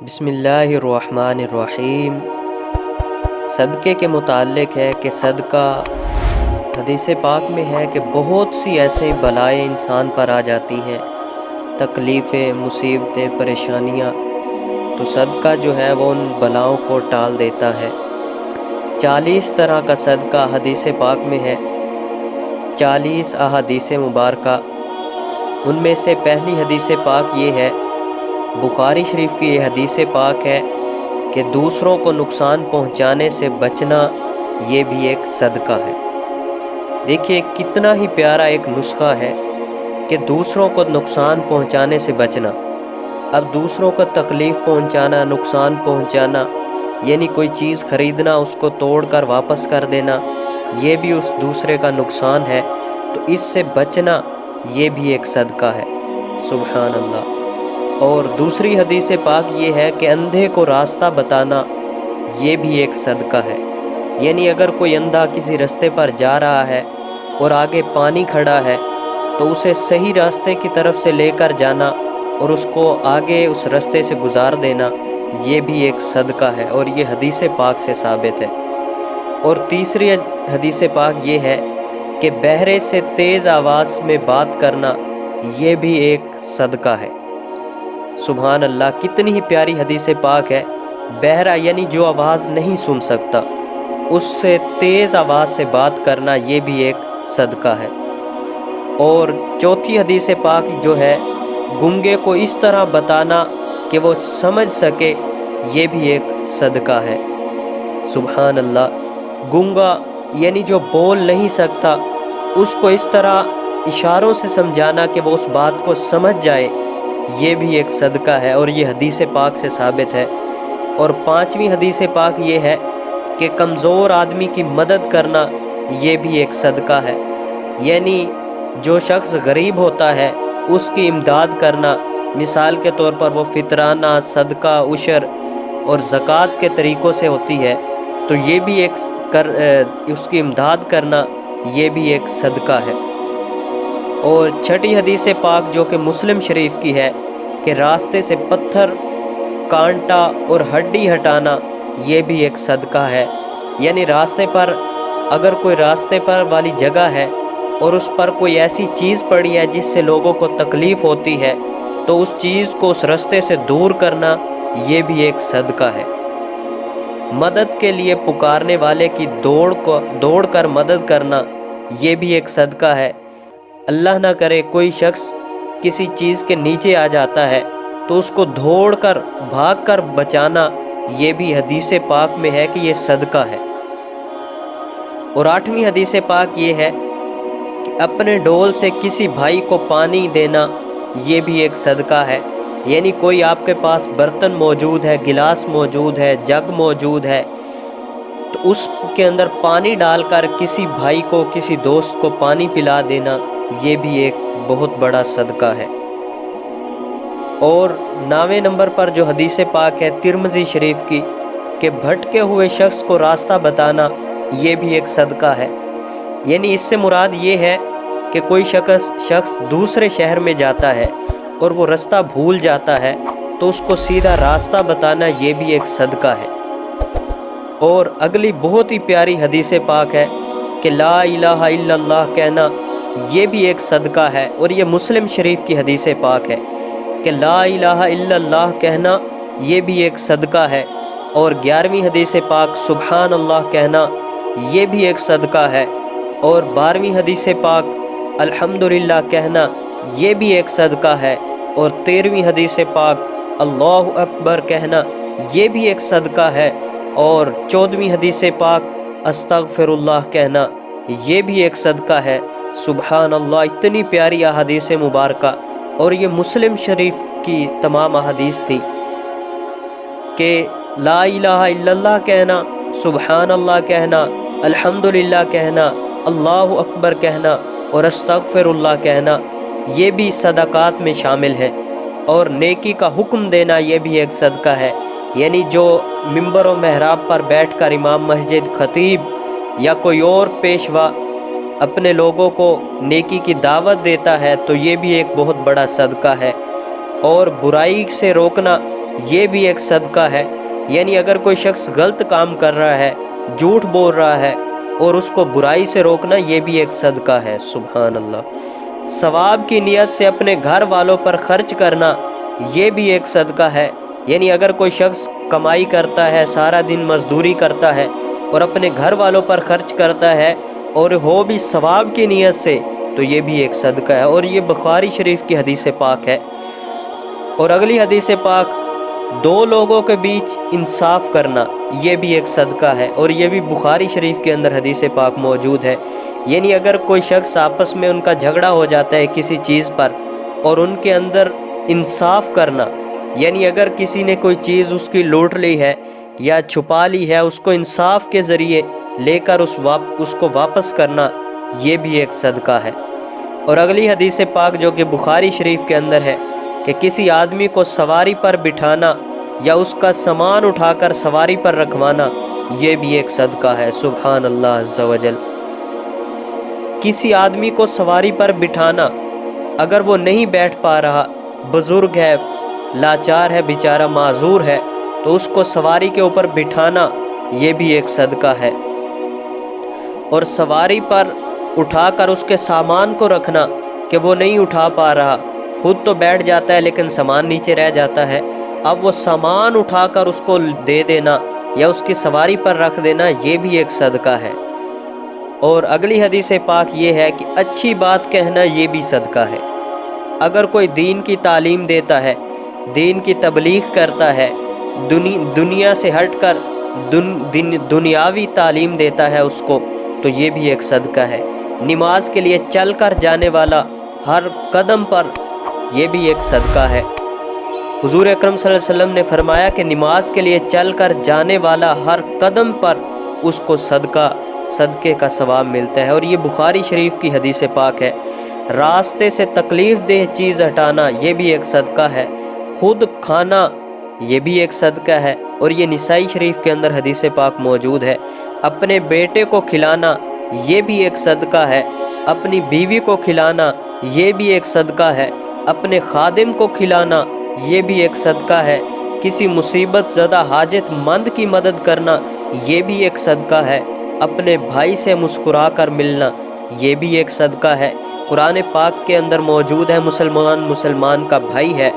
بسم اللہ الرحمن الرحیم۔ صدقے کے متعلق ہے کہ صدقہ حدیث پاک میں ہے کہ بہت سی ایسے بلائیں انسان پر آ جاتی ہیں، تکلیفیں، مصیبتیں، پریشانیاں، تو صدقہ جو ہے وہ ان بلاؤں کو ٹال دیتا ہے۔ 40 طرح کا صدقہ حدیث پاک میں ہے، 40 احادیث مبارکہ۔ ان میں سے پہلی حدیث پاک یہ ہے، بخاری شریف کی یہ حدیث پاک ہے کہ دوسروں کو نقصان پہنچانے سے بچنا یہ بھی ایک صدقہ ہے۔ دیکھیے کتنا ہی پیارا ایک نسخہ ہے کہ دوسروں کو نقصان پہنچانے سے بچنا۔ اب دوسروں کو تکلیف پہنچانا، نقصان پہنچانا، یعنی کوئی چیز خریدنا، اس کو توڑ کر واپس کر دینا، یہ بھی اس دوسرے کا نقصان ہے، تو اس سے بچنا یہ بھی ایک صدقہ ہے۔ سبحان اللہ۔ اور دوسری حدیث پاک یہ ہے کہ اندھے کو راستہ بتانا یہ بھی ایک صدقہ ہے۔ یعنی اگر کوئی اندھا کسی راستے پر جا رہا ہے اور آگے پانی کھڑا ہے تو اسے صحیح راستے کی طرف سے لے کر جانا اور اس کو آگے اس راستے سے گزار دینا یہ بھی ایک صدقہ ہے، اور یہ حدیث پاک سے ثابت ہے۔ اور تیسری حدیث پاک یہ ہے کہ بہرے سے تیز آواز میں بات کرنا یہ بھی ایک صدقہ ہے۔ سبحان اللہ، کتنی ہی پیاری حدیث پاک ہے۔ بہرا یعنی جو آواز نہیں سن سکتا، اس سے تیز آواز سے بات کرنا یہ بھی ایک صدقہ ہے۔ اور چوتھی حدیث پاک جو ہے، گنگے کو اس طرح بتانا کہ وہ سمجھ سکے یہ بھی ایک صدقہ ہے۔ سبحان اللہ۔ گنگا یعنی جو بول نہیں سکتا، اس کو اس طرح اشاروں سے سمجھانا کہ وہ اس بات کو سمجھ جائے یہ بھی ایک صدقہ ہے، اور یہ حدیث پاک سے ثابت ہے۔ اور پانچویں حدیث پاک یہ ہے کہ کمزور آدمی کی مدد کرنا یہ بھی ایک صدقہ ہے۔ یعنی جو شخص غریب ہوتا ہے اس کی امداد کرنا، مثال کے طور پر وہ فطرانہ، صدقہ، عشر اور زکوٰۃ کے طریقوں سے ہوتی ہے، تو یہ بھی اس کی امداد کرنا یہ بھی ایک صدقہ ہے۔ اور چھٹی حدیث پاک جو کہ مسلم شریف کی ہے کہ راستے سے پتھر، کانٹا اور ہڈی ہٹانا یہ بھی ایک صدقہ ہے۔ یعنی راستے پر اگر کوئی راستے پر والی جگہ ہے اور اس پر کوئی ایسی چیز پڑی ہے جس سے لوگوں کو تکلیف ہوتی ہے، تو اس چیز کو اس راستے سے دور کرنا یہ بھی ایک صدقہ ہے۔ مدد کے لیے پکارنے والے کی دوڑ کر مدد کرنا یہ بھی ایک صدقہ ہے۔ اللہ نہ کرے کوئی شخص کسی چیز کے نیچے آ جاتا ہے تو اس کو دوڑ کر، بھاگ کر بچانا یہ بھی حدیث پاک میں ہے کہ یہ صدقہ ہے۔ اور آٹھویں حدیث پاک یہ ہے کہ اپنے ڈول سے کسی بھائی کو پانی دینا یہ بھی ایک صدقہ ہے۔ یعنی کوئی آپ کے پاس برتن موجود ہے، گلاس موجود ہے، جگ موجود ہے، تو اس کے اندر پانی ڈال کر کسی بھائی کو، کسی دوست کو پانی پلا دینا یہ بھی ایک بہت بڑا صدقہ ہے۔ اور 9ویں نمبر پر جو حدیث پاک ہے ترمذی شریف کی کہ بھٹکے ہوئے شخص کو راستہ بتانا یہ بھی ایک صدقہ ہے۔ یعنی اس سے مراد یہ ہے کہ کوئی شخص دوسرے شہر میں جاتا ہے اور وہ راستہ بھول جاتا ہے تو اس کو سیدھا راستہ بتانا یہ بھی ایک صدقہ ہے۔ اور اگلی بہت ہی پیاری حدیث پاک ہے کہ لا الہ الا اللہ کہنا یہ بھی ایک صدقہ ہے، اور یہ مسلم شریف کی حدیث پاک ہے کہ لا الہ الا اللہ کہنا یہ بھی ایک صدقہ ہے۔ اور 11ویں حدیث پاک سبحان اللہ کہنا یہ بھی ایک صدقہ ہے۔ اور 12ویں حدیث پاک الحمدللہ کہنا یہ بھی ایک صدقہ ہے۔ اور 13ویں حدیث پاک اللہ اکبر کہنا یہ بھی ایک صدقہ ہے۔ اور 14ویں حدیث پاک استغفر اللہ کہنا یہ بھی ایک صدقہ ہے۔ سبحان اللہ، اتنی پیاری احادیث مبارکہ، اور یہ مسلم شریف کی تمام احادیث تھی کہ لا الہ الا اللہ کہنا، سبحان اللہ کہنا، الحمدللہ کہنا، اللہ اکبر کہنا اور استغفر اللہ کہنا یہ بھی صدقات میں شامل ہے۔ اور نیکی کا حکم دینا یہ بھی ایک صدقہ ہے۔ یعنی جو ممبر و محراب پر بیٹھ کر امام مسجد، خطیب یا کوئی اور پیشوا اپنے لوگوں کو نیکی کی دعوت دیتا ہے تو یہ بھی ایک بہت بڑا صدقہ ہے۔ اور برائی سے روکنا یہ بھی ایک صدقہ ہے۔ یعنی اگر کوئی شخص غلط کام کر رہا ہے، جھوٹ بول رہا ہے، اور اس کو برائی سے روکنا، یہ بھی ایک صدقہ ہے۔ سبحان اللہ۔ ثواب کی نیت سے اپنے گھر والوں پر خرچ کرنا، یہ بھی ایک صدقہ ہے۔ یعنی اگر کوئی شخص کمائی کرتا ہے، سارا دن مزدوری کرتا ہے اور اپنے گھر والوں پر خرچ کرتا ہے اور وہ بھی ثواب کی نیت سے، تو یہ بھی ایک صدقہ ہے، اور یہ بخاری شریف کی حدیث پاک ہے۔ اور اگلی حدیث پاک، دو لوگوں کے بیچ انصاف کرنا، یہ بھی ایک صدقہ ہے، اور یہ بھی بخاری شریف کے اندر حدیث پاک موجود ہے۔ یعنی اگر کوئی شخص آپس میں ان کا جھگڑا ہو جاتا ہے کسی چیز پر، اور ان کے اندر انصاف کرنا، یعنی اگر کسی نے کوئی چیز اس کی لوٹ لی ہے یا چھپا لی ہے، اس کو انصاف کے ذریعے لے کر اس کو واپس کرنا، یہ بھی ایک صدقہ ہے۔ اور اگلی حدیث پاک جو کہ بخاری شریف کے اندر ہے کہ کسی آدمی کو سواری پر بٹھانا یا اس کا سامان اٹھا کر سواری پر رکھوانا، یہ بھی ایک صدقہ ہے۔ سبحان اللہ عز و جل۔ کسی آدمی کو سواری پر بٹھانا، اگر وہ نہیں بیٹھ پا رہا، بزرگ ہے، لاچار ہے، بیچارہ معذور ہے، تو اس کو سواری کے اوپر بٹھانا، یہ بھی ایک صدقہ ہے۔ اور سواری پر اٹھا کر اس کے سامان کو رکھنا کہ وہ نہیں اٹھا پا رہا، خود تو بیٹھ جاتا ہے لیکن سامان نیچے رہ جاتا ہے، اب وہ سامان اٹھا کر اس کو دے دینا یا اس کی سواری پر رکھ دینا، یہ بھی ایک صدقہ ہے۔ اور اگلی حدیث پاک یہ ہے کہ اچھی بات کہنا، یہ بھی صدقہ ہے۔ اگر کوئی دین کی تعلیم دیتا ہے، دین کی تبلیغ کرتا ہے، دنیا سے ہٹ کر دنیاوی تعلیم دیتا ہے اس کو، تو یہ بھی ایک صدقہ ہے۔ نماز کے لیے چل کر جانے والا ہر قدم پر، یہ بھی ایک صدقہ ہے۔ حضور اکرم صلی اللہ علیہ وسلم نے فرمایا کہ نماز کے لیے چل کر جانے والا ہر قدم پر اس کو صدقے کا ثواب ملتا ہے، اور یہ بخاری شریف کی حدیث پاک ہے۔ راستے سے تکلیف دہ چیز ہٹانا، یہ بھی ایک صدقہ ہے۔ خود کھانا، یہ بھی ایک صدقہ ہے، اور یہ نسائی شریف کے اندر حدیث پاک موجود ہے۔ اپنے بیٹے کو کھلانا، یہ بھی ایک صدقہ ہے۔ اپنی بیوی کو کھلانا، یہ بھی ایک صدقہ ہے۔ اپنے خادم کو کھلانا، یہ بھی ایک صدقہ ہے۔ کسی مصیبت زدہ حاجت مند کی مدد کرنا، یہ بھی ایک صدقہ ہے۔ اپنے بھائی سے مسکرا کر ملنا، یہ بھی ایک صدقہ ہے۔ قرآن پاک کے اندر موجود ہے مسلمان کا بھائی ہے،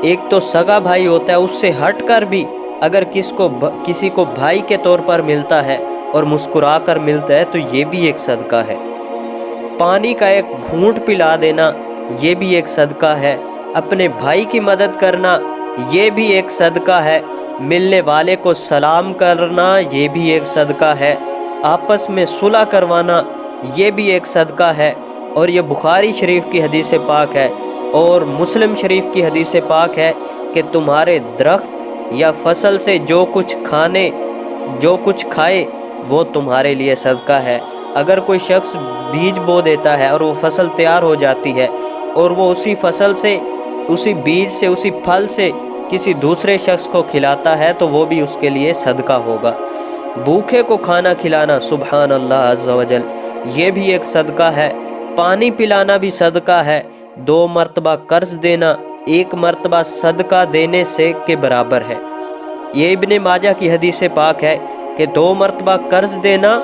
ایک تو سگا بھائی ہوتا ہے، اس سے ہٹ کر بھی اگر کسی کو بھائی کے طور پر ملتا ہے اور مسکرا کر ملتا ہے، تو یہ بھی ایک صدقہ ہے۔ پانی کا ایک گھونٹ پلا دینا، یہ بھی ایک صدقہ ہے۔ اپنے بھائی کی مدد کرنا، یہ بھی ایک صدقہ ہے۔ ملنے والے کو سلام کرنا، یہ بھی ایک صدقہ ہے۔ آپس میں صلح کروانا، یہ بھی ایک صدقہ ہے، اور یہ بخاری شریف کی حدیث پاک ہے، اور مسلم شریف کی حدیث پاک ہے کہ تمہارے درخت یا فصل سے جو کچھ کھائے وہ تمہارے لیے صدقہ ہے۔ اگر کوئی شخص بیج بو دیتا ہے اور وہ فصل تیار ہو جاتی ہے، اور وہ اسی فصل سے، اسی بیج سے، اسی پھل سے کسی دوسرے شخص کو کھلاتا ہے، تو وہ بھی اس کے لیے صدقہ ہوگا۔ بھوکے کو کھانا کھلانا، سبحان اللہ عز و جل، یہ بھی ایک صدقہ ہے۔ پانی پلانا بھی صدقہ ہے۔ 2 مرتبہ قرض دینا 1 مرتبہ صدقہ دینے سے کے برابر ہے۔ یہ ابن ماجہ کی حدیث پاک ہے کہ 2 مرتبہ قرض دینا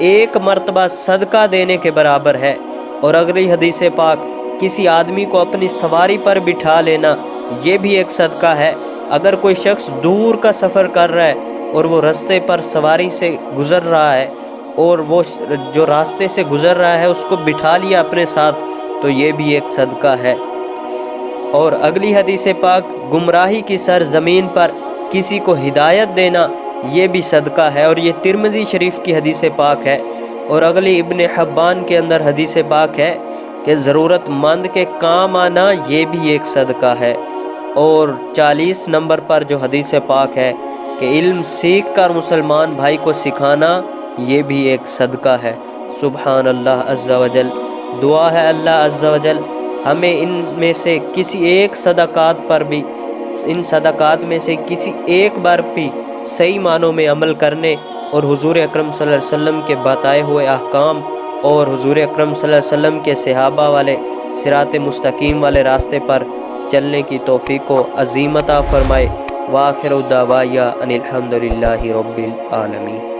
1 مرتبہ صدقہ دینے کے برابر ہے۔ اور اگلی حدیث پاک، کسی آدمی کو اپنی سواری پر بٹھا لینا، یہ بھی ایک صدقہ ہے۔ اگر کوئی شخص دور کا سفر کر رہا ہے اور وہ راستے پر سواری سے گزر رہا ہے، اور وہ جو راستے سے گزر رہا ہے اس کو بٹھا لیا اپنے ساتھ، تو یہ بھی ایک صدقہ ہے۔ اور اگلی حدیث پاک، گمراہی کی سرزمین پر کسی کو ہدایت دینا، یہ بھی صدقہ ہے، اور یہ ترمذی شریف کی حدیث پاک ہے۔ اور اگلی ابن حبان کے اندر حدیث پاک ہے کہ ضرورت مند کے کام آنا، یہ بھی ایک صدقہ ہے۔ اور 40 نمبر پر جو حدیث پاک ہے کہ علم سیکھ کر مسلمان بھائی کو سکھانا، یہ بھی ایک صدقہ ہے۔ سبحان اللہ عز و جل۔ دعا ہے اللہ عز و جل ہمیں ان میں سے کسی ایک صدقات پر بھی، ان صدقات میں سے کسی ایک بار بھی صحیح معنوں میں عمل کرنے، اور حضور اکرم صلی اللہ علیہ وسلم کے بتائے ہوئے احکام اور حضور اکرم صلی اللہ علیہ وسلم کے صحابہ والے صراط مستقیم والے راستے پر چلنے کی توفیق و عظیم عطا فرمائے۔ وآخر دعوایا ان الحمد للہ رب العالمین۔